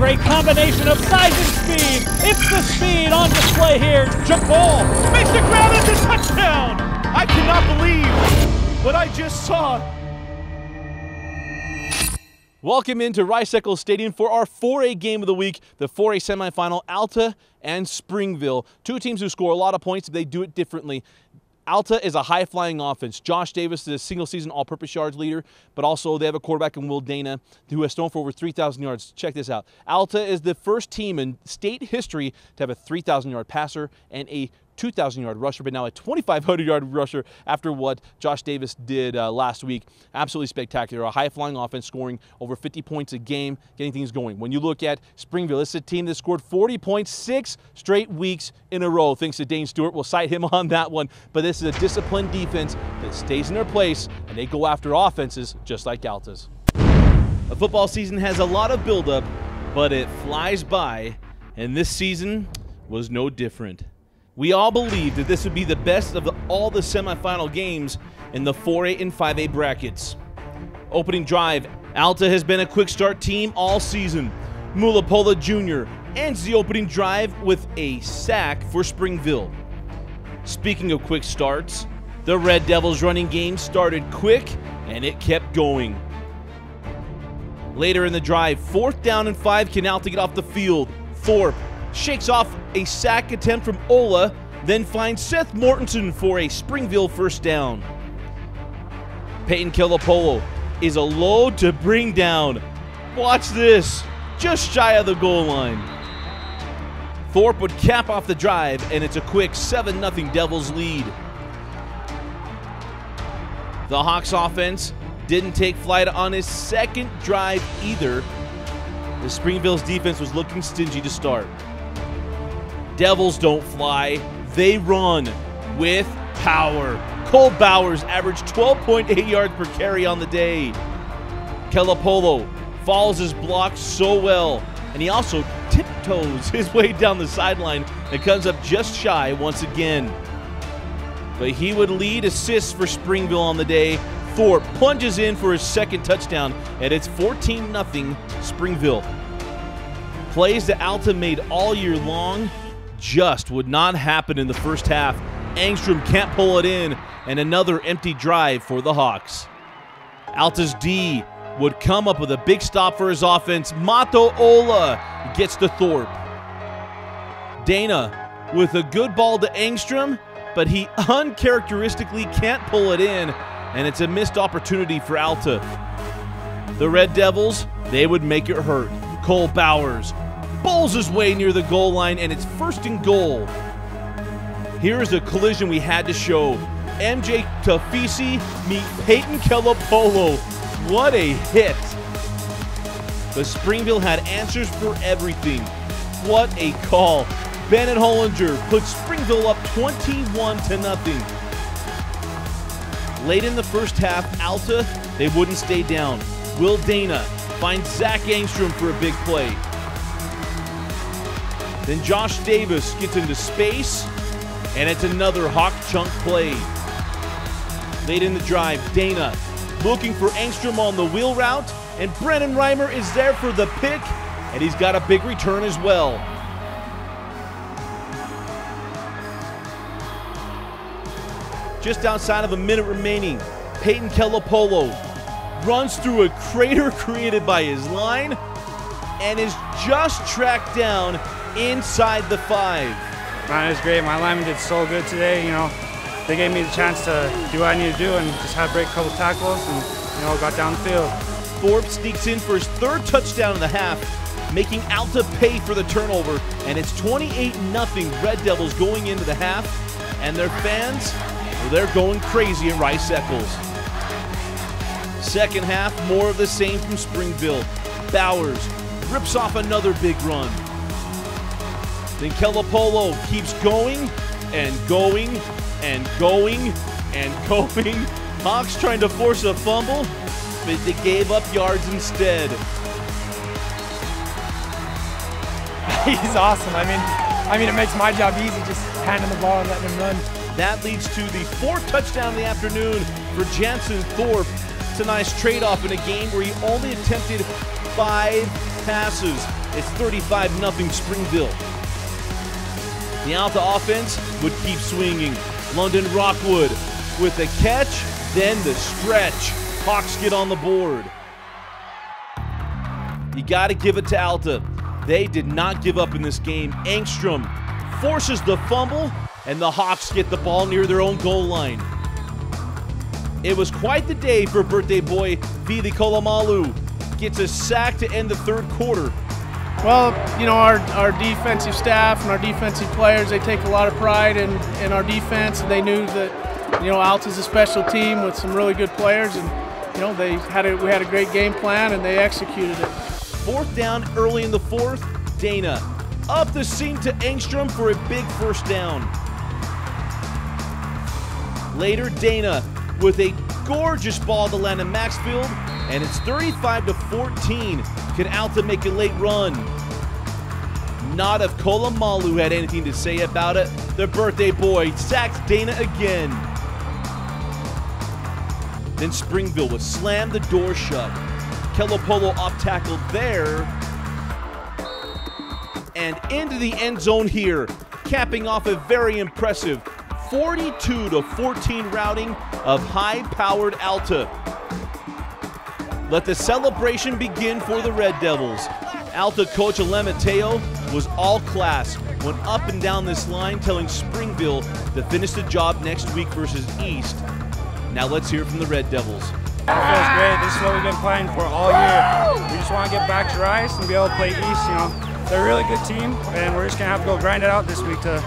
great combination of size and speed. It's the speed on display here. Jump ball, makes the grab, and it's a touchdown. I cannot believe what I just saw. Welcome into Rice-Eccles Stadium for our 4A game of the week, the 4A semifinal, Alta and Springville. Two teams who score a lot of points, they do it differently. Alta is a high-flying offense. Josh Davis is a single-season all-purpose yards leader, but also they have a quarterback in Will Dana who has thrown for over 3,000 yards. Check this out. Alta is the first team in state history to have a 3,000-yard passer and a 2,000-yard rusher, but now a 2,500-yard rusher after what Josh Davis did last week. Absolutely spectacular. A high-flying offense scoring over 50 points a game, getting things going. When you look at Springville, this is a team that scored 40 points 6 straight weeks in a row. Thanks to Dane Stewart. We'll cite him on that one. But this is a disciplined defense that stays in their place, and they go after offenses just like Alta's. A football season has a lot of buildup, but it flies by, and this season was no different. We all believed that this would be the best of all the semifinal games in the 4A and 5A brackets. Opening drive, Alta has been a quick start team all season. Mulapola Jr. ends the opening drive with a sack for Springville. Speaking of quick starts, the Red Devils running game started quick and it kept going. Later in the drive, 4th down and 5, can Alta get off the field. Thorpe shakes off a sack attempt from Ola, then finds Seth Mortensen for a Springville first down. Peyton Kilopolo is a load to bring down. Watch this, just shy of the goal line. Thorpe would cap off the drive, and it's a quick 7-0 Devils lead. The Hawks offense didn't take flight on his second drive either. The Springville's defense was looking stingy to start. Devils don't fly, they run with power. Cole Bowers averaged 12.8 yards per carry on the day. Kelapolo follows his block so well, and he also tiptoes his way down the sideline and comes up just shy once again. But he would lead assists for Springville on the day. Thorpe plunges in for his second touchdown, and it's 14-0 Springville. Plays that Alta made all year long just would not happen in the first half. Angstrom can't pull it in, and another empty drive for the Hawks. Alta's D would come up with a big stop for his offense. Mato Ola gets to Thorpe. Dana with a good ball to Angstrom, but he uncharacteristically can't pull it in, and it's a missed opportunity for Alta. The Red Devils, they would make it hurt. Cole Bowers bowls his way near the goal line, and it's 1st and goal. Here's a collision we had to show. MJ Tafisi meet Peyton Kelapolo. What a hit. But Springville had answers for everything. What a call. Bennett Hollinger puts Springville up 21-0. Late in the first half, Alta, they wouldn't stay down. Will Dana finds Zach Angstrom for a big play. Then Josh Davis gets into space, and it's another Hawk chunk play. Late in the drive, Dana looking for Angstrom on the wheel route, and Brennan Reimer is there for the pick, and he's got a big return as well. Just outside of a minute remaining, Peyton Kelapolo runs through a crater created by his line and is just tracked down inside the 5. Man, it was great. My linemen did so good today. You know, they gave me the chance to do what I need to do and just had to break a couple tackles and, you know, got down the field. Thorpe sneaks in for his 3rd touchdown in the half, making Alta pay for the turnover, and it's 28-0 Red Devils going into the half, and their fans, well, they're going crazy at Rice-Eccles. Second half, more of the same from Springville. Bowers rips off another big run. Then Kelapolo keeps going and going and going and going. Hawks trying to force a fumble, but they gave up yards instead. He's awesome. I mean, it makes my job easy just handing the ball and letting him run. That leads to the 4th touchdown of the afternoon for Jansen Thorpe. It's a nice trade-off in a game where he only attempted 5 passes. It's 35-0 Springville. The Alta offense would keep swinging. London Rockwood with the catch, then the stretch. Hawks get on the board. You got to give it to Alta. They did not give up in this game. Engstrom forces the fumble, and the Hawks get the ball near their own goal line. It was quite the day for birthday boy Vili Kolomalu. Gets a sack to end the third quarter. Well, you know, our defensive staff and our defensive players, they take a lot of pride in our defense. They knew that, you know, Alta's a special team with some really good players, and, you know, we had a great game plan and they executed it. Fourth down early in the fourth, Dana up the seam to Engstrom for a big first down. Later, Dana with a gorgeous ball to land in Maxfield, and it's 35-14. Can Alta make a late run? Not if Kolomalu had anything to say about it. The birthday boy sacks Dana again. Then Springville would slam the door shut. Kelopolo off tackle there. And into the end zone here, capping off a very impressive 42-14 routing of high-powered Alta. Let the celebration begin for the Red Devils. Alta coach Alem Mateo was all class, went up and down this line, telling Springville to finish the job next week versus East. Now let's hear from the Red Devils. It feels great. This is what we've been playing for all year. We just want to get back to Rice and be able to play East. You know, they're a really good team, and we're just gonna have to go grind it out this week to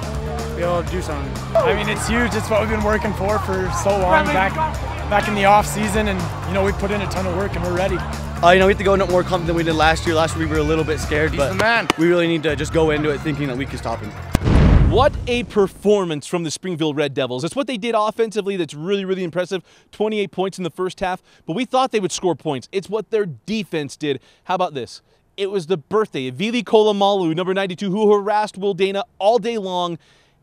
be able to do something. I mean, it's huge. It's what we've been working for so long back in the off season, and you know, we put in a ton of work and we're ready. You know, we have to go more confident than we did last year. Last year we were a little bit scared, but we really need to just go into it thinking that we can stop him. What a performance from the Springville Red Devils. It's what they did offensively that's really, really impressive. 28 points in the first half, but we thought they would score points. It's what their defense did. How about this? It was the birthday of Vili Kolomalu, number 92, who harassed Will Dana all day long.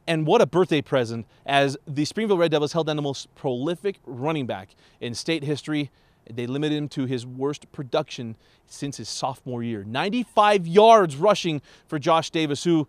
And what a birthday present as the Springville Red Devils held down the most prolific running back in state history. They limited him to his worst production since his sophomore year. 95 yards rushing for Josh Davis, who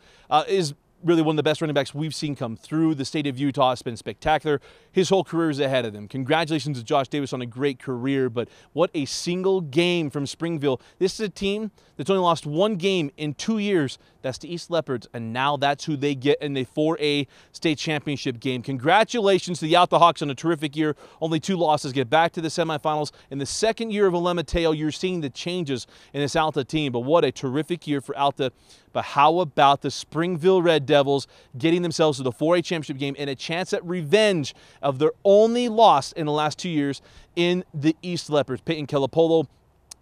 is really one of the best running backs we've seen come through the state of Utah. It's been spectacular. His whole career is ahead of him. Congratulations to Josh Davis on a great career, but what a single game from Springville. This is a team that's only lost one game in 2 years. That's the East Leopards, and now that's who they get in the 4A state championship game. Congratulations to the Alta Hawks on a terrific year. Only 2 losses, get back to the semifinals. In the second year of Alem Mateo, you're seeing the changes in this Alta team, but what a terrific year for Alta. But how about the Springville Red Devils getting themselves to the 4A championship game and a chance at revenge of their only loss in the last 2 years in the East Leopards? Peyton Kelopolo,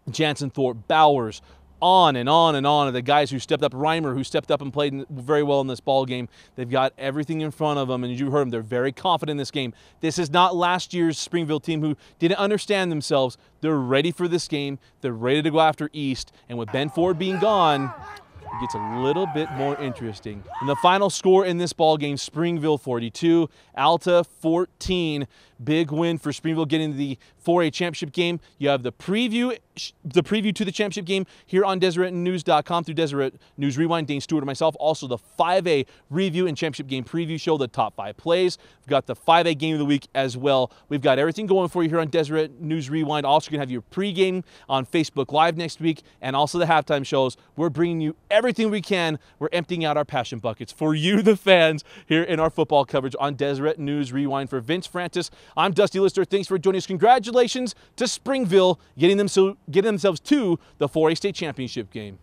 Jansen Thorpe, Bowers, on and on and on. And the guys who stepped up, Reimer, who stepped up and played very well in this ball game. They've got everything in front of them, and you heard them, they're very confident in this game. This is not last year's Springville team who didn't understand themselves. They're ready for this game. They're ready to go after East, and with Ben Ford being gone, it gets a little bit more interesting. And the final score in this ball game, Springville 42, Alta 14. Big win for Springville getting to the 4A championship game. You have the preview to the championship game here on DeseretNews.com through Deseret News Rewind. Dane Stewart and myself. Also the 5A review and championship game preview show, the top 5 plays. We've got the 5A game of the week as well. We've got everything going for you here on Deseret News Rewind. Also going to have your pregame on Facebook Live next week, and also the halftime shows. We're bringing you everything we can. We're emptying out our passion buckets for you, the fans, here in our football coverage on Deseret News Rewind. For Vince Francis, I'm Dusty Lister. Thanks for joining us. Congratulations to Springville getting themselves to the 4A state championship game.